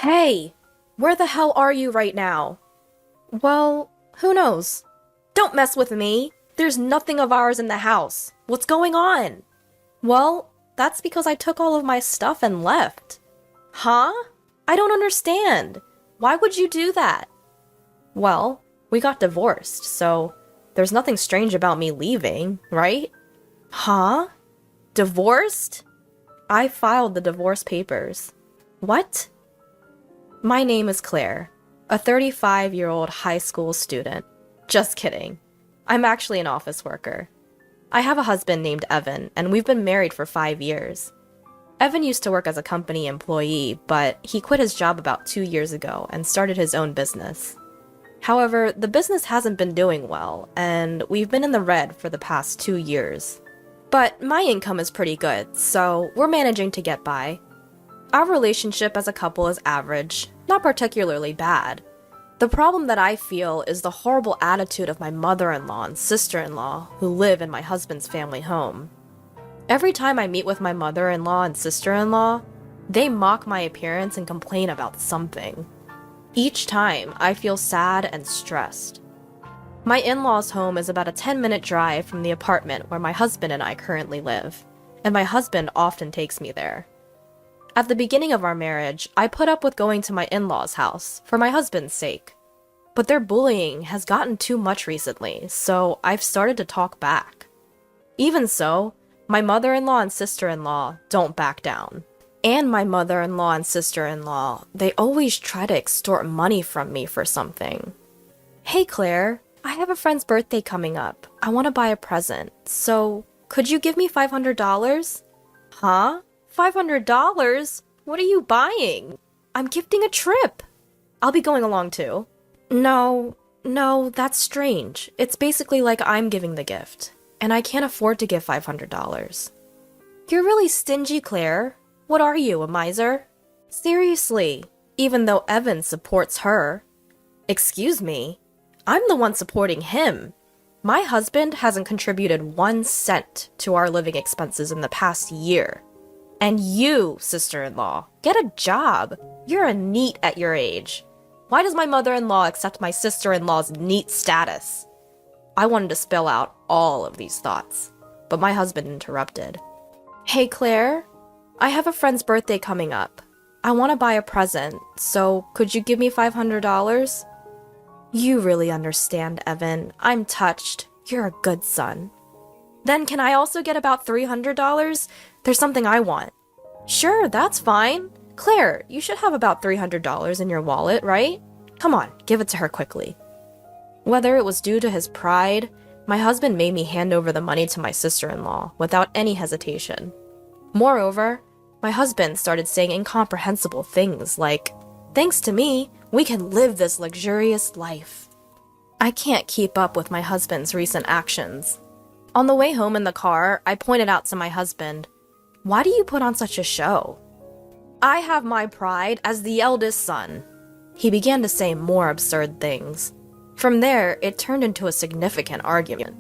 Hey, where the hell are you right now? Well, who knows? Don't mess with me. There's nothing of ours in the house. What's going on? Well, that's because I took all of my stuff and left. Huh? I don't understand. Why would you do that? Well, we got divorced, so there's nothing strange about me leaving, right? Huh? Divorced? I filed the divorce papers. What? My name is Claire, a 35-year-old high school student. Just kidding. I'm actually an office worker. I have a husband named Evan, and we've been married for 5 years. Evan used to work as a company employee, but he quit his job about 2 years ago and started his own business. However, the business hasn't been doing well, and we've been in the red for the past 2 years. But my income is pretty good, so we're managing to get by. Our relationship as a couple is average, not particularly bad. The problem that I feel is the horrible attitude of my mother-in-law and sister-in-law who live in my husband's family home. Every time I meet with my mother-in-law and sister-in-law, they mock my appearance and complain about something. Each time, I feel sad and stressed. My in-laws' home is about a 10-minute drive from the apartment where my husband and I currently live, and my husband often takes me there. At the beginning of our marriage, I put up with going to my in-laws' house for my husband's sake. But their bullying has gotten too much recently, so I've started to talk back. Even so, my mother-in-law and sister-in-law don't back down. And my mother-in-law and sister-in-law, they always try to extort money from me for something. Hey Claire, I have a friend's birthday coming up. I want to buy a present, so could you give me $500? Huh? $500? What are you buying? I'm gifting a trip. I'll be going along too. No, that's strange. It's basically like I'm giving the gift, and I can't afford to give $500. You're really stingy, Claire. What are you, a miser? Seriously, even though Evan supports her. Excuse me, I'm the one supporting him. My husband hasn't contributed 1 cent to our living expenses in the past year. And you, sister-in-law, get a job. You're a NEET at your age. Why does my mother-in-law accept my sister-in-law's NEET status? I wanted to spill out all of these thoughts, but my husband interrupted. Hey Claire, I have a friend's birthday coming up. I want to buy a present, so could you give me $500? You really understand, Evan. I'm touched. You're a good son. Then can I also get about $300? There's something I want. Sure, that's fine. Claire, you should have about $300 in your wallet, right? Come on, give it to her quickly. Whether it was due to his pride, my husband made me hand over the money to my sister-in-law without any hesitation. Moreover, my husband started saying incomprehensible things like, "Thanks to me, we can live this luxurious life." I can't keep up with my husband's recent actions. On the way home in the car, I pointed out to my husband, "Why do you put on such a show?" "I have my pride as the eldest son." He began to say more absurd things. From there, it turned into a significant argument.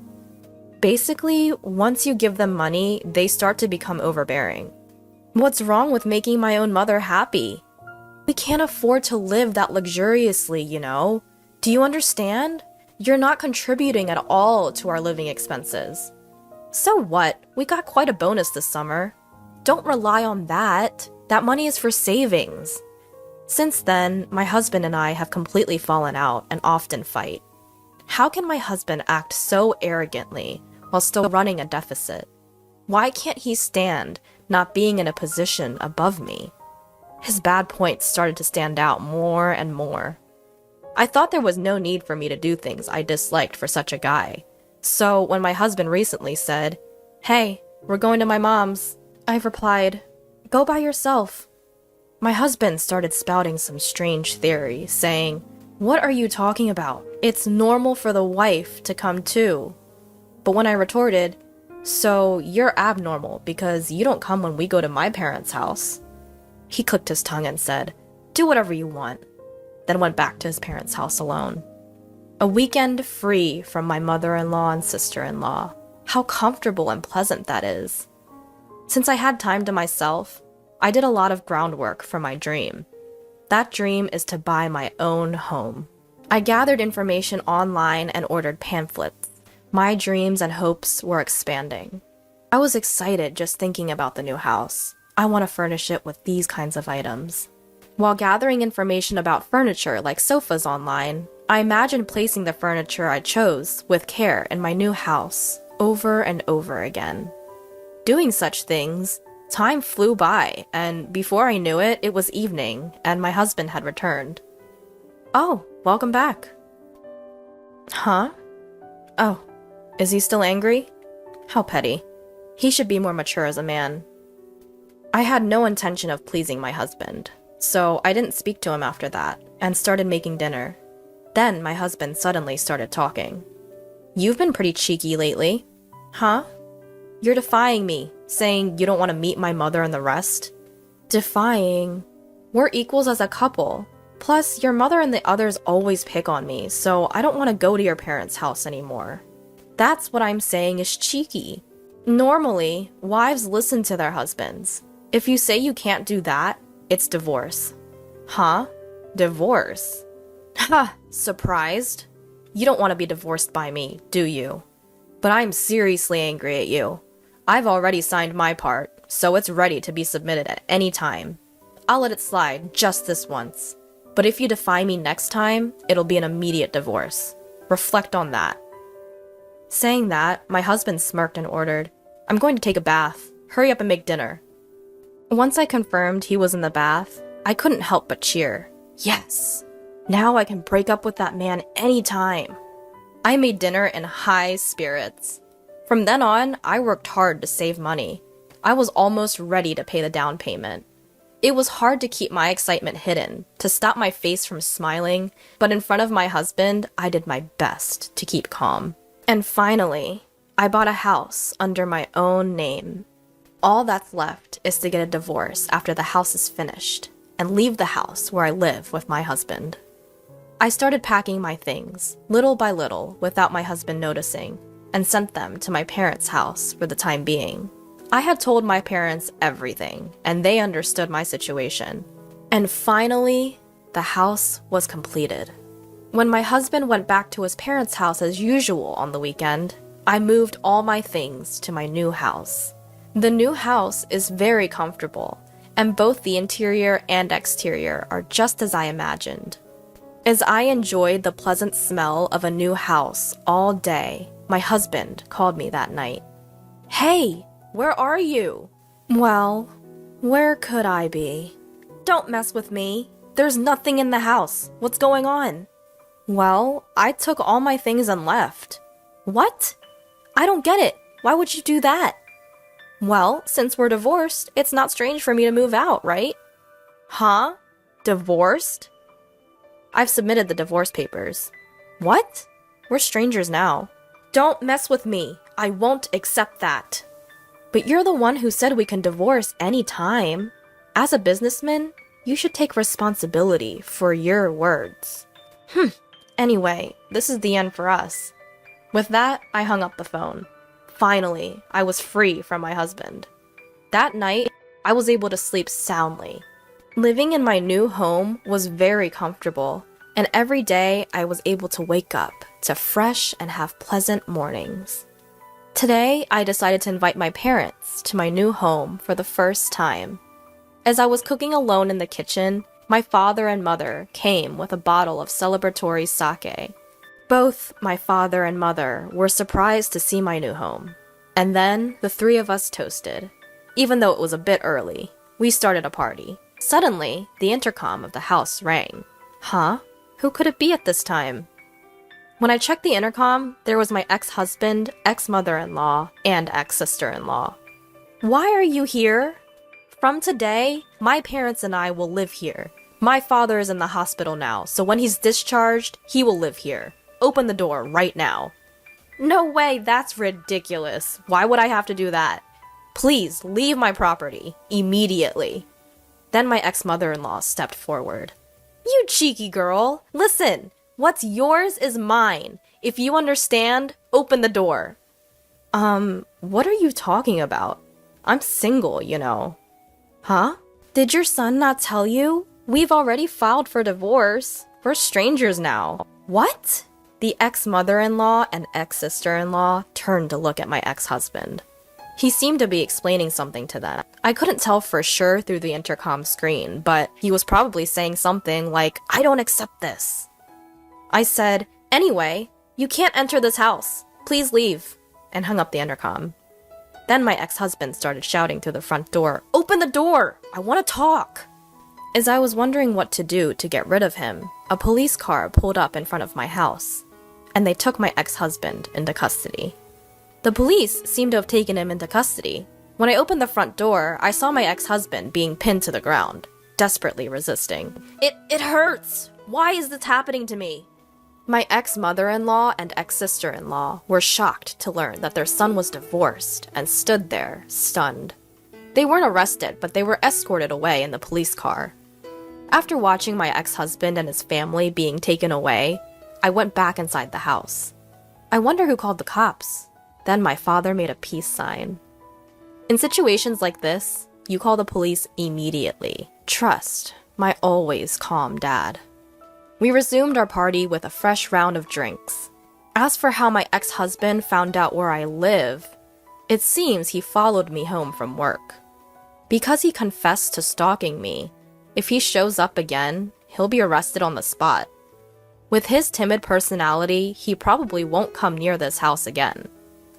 Basically, once you give them money, they start to become overbearing. What's wrong with making my own mother happy? We can't afford to live that luxuriously, you know? Do you understand? You're not contributing at all to our living expenses. So what? We got quite a bonus this summer. Don't rely on that. That money is for savings. Since then, my husband and I have completely fallen out and often fight. How can my husband act so arrogantly while still running a deficit? Why can't he stand not being in a position above me? His bad points started to stand out more and more. I thought there was no need for me to do things I disliked for such a guy. So when my husband recently said, "Hey, we're going to my mom's," I've replied, "Go by yourself." My husband started spouting some strange theory, saying, "What are you talking about? It's normal for the wife to come too." But when I retorted, "So you're abnormal because you don't come when we go to my parents' house," he clicked his tongue and said, "Do whatever you want," then went back to his parents' house alone. A weekend free from my mother-in-law and sister-in-law. How comfortable and pleasant that is. Since I had time to myself, I did a lot of groundwork for my dream. That dream is to buy my own home. I gathered information online and ordered pamphlets. My dreams and hopes were expanding. I was excited just thinking about the new house. I want to furnish it with these kinds of items. While gathering information about furniture like sofas online, I imagined placing the furniture I chose with care in my new house over and over again. Doing such things, time flew by, and before I knew it, it was evening and my husband had returned. "Oh, welcome back." "Huh? Oh, is he still angry? How petty. He should be more mature as a man." I had no intention of pleasing my husband, so I didn't speak to him after that and started making dinner. Then my husband suddenly started talking. "You've been pretty cheeky lately." "Huh? You're defying me, saying you don't want to meet my mother and the rest." "Defying? We're equals as a couple. Plus, your mother and the others always pick on me, so I don't want to go to your parents' house anymore." "That's what I'm saying is cheeky. Normally, wives listen to their husbands. If you say you can't do that, it's divorce." "Huh? Divorce? Ha! Surprised? You don't want to be divorced by me, do you? But I'm seriously angry at you. I've already signed my part, so it's ready to be submitted at any time. I'll let it slide just this once. But if you defy me next time, it'll be an immediate divorce. Reflect on that." Saying that, my husband smirked and ordered, "I'm going to take a bath. Hurry up and make dinner." Once I confirmed he was in the bath, I couldn't help but cheer. Yes! Now I can break up with that man anytime. I made dinner in high spirits. From then on, I worked hard to save money. I was almost ready to pay the down payment. It was hard to keep my excitement hidden, to stop my face from smiling, but in front of my husband, I did my best to keep calm. And finally, I bought a house under my own name. All that's left is to get a divorce after the house is finished, and leave the house where I live with my husband. I started packing my things, little by little, without my husband noticing, and sent them to my parents' house for the time being. I had told my parents everything, and they understood my situation. And finally, the house was completed. When my husband went back to his parents' house as usual on the weekend, I moved all my things to my new house. The new house is very comfortable, and both the interior and exterior are just as I imagined. As I enjoyed the pleasant smell of a new house all day, my husband called me that night. "Hey, where are you?" "Well, where could I be?" "Don't mess with me. There's nothing in the house. What's going on?" "Well, I took all my things and left." "What? I don't get it. Why would you do that?" "Well, since we're divorced, it's not strange for me to move out, right?" "Huh? Divorced?" "I've submitted the divorce papers." "What? We're strangers now." "Don't mess with me. I won't accept that." "But you're the one who said we can divorce any time. As a businessman, you should take responsibility for your words." Anyway, this is the end for us. With that, I hung up the phone. Finally, I was free from my husband. That night, I was able to sleep soundly. Living in my new home was very comfortable, and every day I was able to wake up to fresh and have pleasant mornings. Today, I decided to invite my parents to my new home for the first time. As I was cooking alone in the kitchen, my father and mother came with a bottle of celebratory sake. Both my father and mother were surprised to see my new home. And then the three of us toasted. Even though it was a bit early, we started a party. Suddenly, the intercom of the house rang. Huh? Who could it be at this time? When I checked the intercom, there was my ex-husband, ex-mother-in-law, and ex-sister-in-law. "Why are you here?" "From today, my parents and I will live here. My father is in the hospital now, so when he's discharged, he will live here. Open the door right now." "No way, that's ridiculous. Why would I have to do that?" "Please, leave my property. Immediately." Then my ex-mother-in-law stepped forward. "You cheeky girl. Listen, what's yours is mine. If you understand, open the door." What are you talking about? I'm single, you know." "Huh? Did your son not tell you? We've already filed for divorce. We're strangers now. What? The ex-mother-in-law and ex-sister-in-law turned to look at my ex-husband. He seemed to be explaining something to them. I couldn't tell for sure through the intercom screen, but he was probably saying something like, "I don't accept this." I said, "Anyway, you can't enter this house. Please leave," and hung up the intercom. Then my ex-husband started shouting through the front door, "Open the door! I want to talk!" As I was wondering what to do to get rid of him, a police car pulled up in front of my house, and they took my ex-husband into custody. The police seemed to have taken him into custody. When I opened the front door, I saw my ex-husband being pinned to the ground, desperately resisting. It hurts! Why is this happening to me?" My ex-mother-in-law and ex-sister-in-law were shocked to learn that their son was divorced and stood there, stunned. They weren't arrested, but they were escorted away in the police car. After watching my ex-husband and his family being taken away, I went back inside the house. I wonder who called the cops. Then my father made a peace sign. In situations like this, you call the police immediately. Trust my always calm dad. We resumed our party with a fresh round of drinks. As for how my ex-husband found out where I live, it seems he followed me home from work. Because he confessed to stalking me, if he shows up again, he'll be arrested on the spot. With his timid personality, he probably won't come near this house again.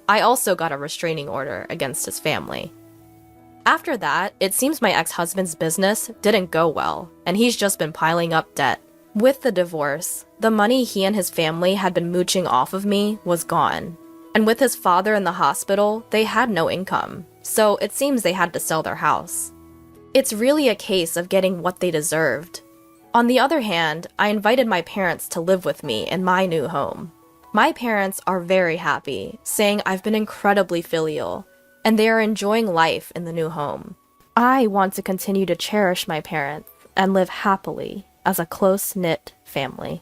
I also got a restraining order against his family. After that, it seems my ex-husband's business didn't go well, and he's just been piling up debt. With the divorce, the money he and his family had been mooching off of me was gone. And with his father in the hospital, they had no income, so it seems they had to sell their house. It's really a case of getting what they deserved. On the other hand, I invited my parents to live with me in my new home. My parents are very happy, saying I've been incredibly filial, and they are enjoying life in the new home. I want to continue to cherish my parents and live happily as a close-knit family.